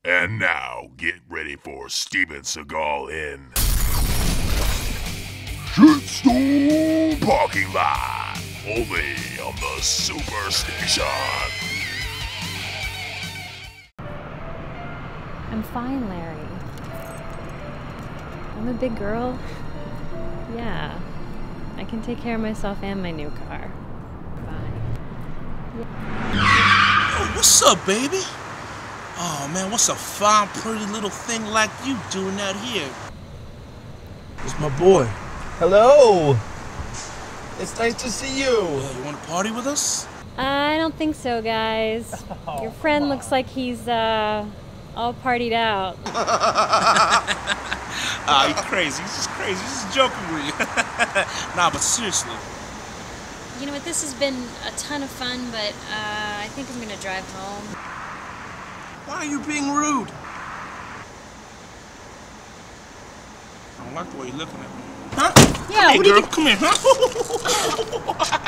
And now, get ready for Steven Seagal in Shitstorm Parking Lot, only on the Superstation. I'm fine, Larry. I'm a big girl. Yeah, I can take care of myself and my new car. Bye. Yeah. Oh, what's up, baby? Oh man, what's a fine, pretty little thing like you doing out here? It's my boy. Hello. It's nice to see you. You want to party with us? I don't think so, guys. Your friend looks like he's all partied out. Ah, you're crazy. He's just crazy. He's just joking with you. Nah, but seriously. You know what? This has been a ton of fun, but I think I'm gonna drive home. Why are you being rude? I don't like the way you're looking at me. Huh? Yeah, hey, what girl, are you... come here, huh?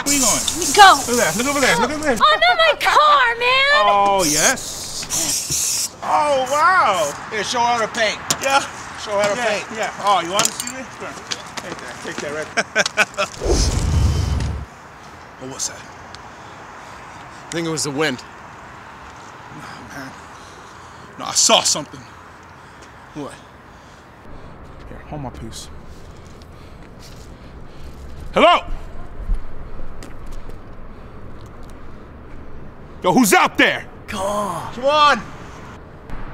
Where you going? Go! Look at that, look over there, look over there. Oh, not my car, man! Oh, yes. Oh, wow. Here, show her how to paint. Yeah. Show her how to paint. Yeah. Oh, you want to see this? Take that right there. Oh, what's that? I think it was the wind. No, man. No, I saw something. What? Here, hold my piece. Hello? Yo, who's out there? Come on.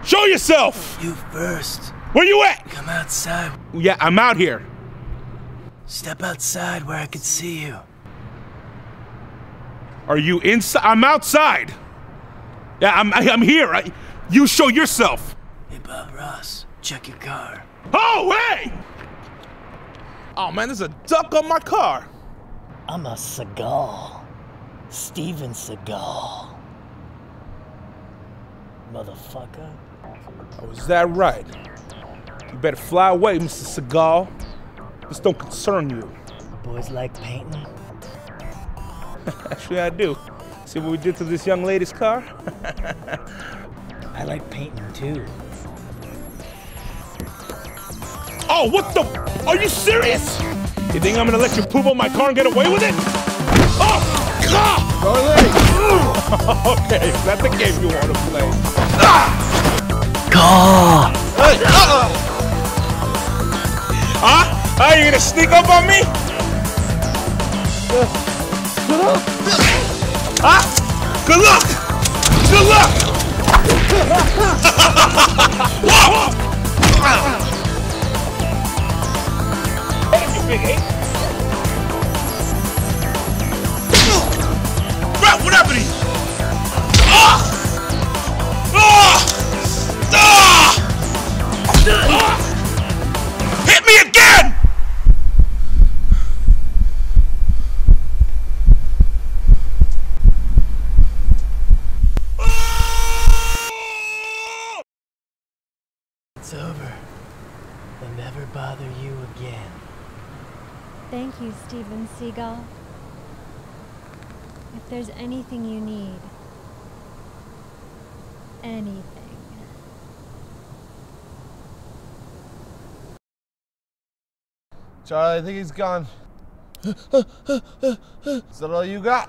Show yourself! You first. Where you at? Come outside. Yeah, I'm out here. Step outside where I can see you. Are you inside? I'm outside. Yeah, I'm here. You show yourself. Hey, Bob Ross, check your car. Oh, hey! Oh, man, there's a duck on my car. I'm a Seagull. Steven Seagull. Motherfucker. Oh, is that right? You better fly away, Mr. Seagull. This don't concern you. Boys like painting? Actually, I do. See what we did to this young lady's car? I like painting too. Oh, what the? Are you serious? You think I'm gonna let you poop on my car and get away with it? Oh, God! Okay, that's the game you want to play. Car! Hey, Huh? Are you gonna sneak up on me? Huh? Good luck! Good luck! Whoa! Hey, you big ape! Bro, what happened to you? Hit me again! It's over. They'll never bother you again. Thank you, Steven Seagull. If there's anything you need, anything. Charlie, I think he's gone. Is that all you got?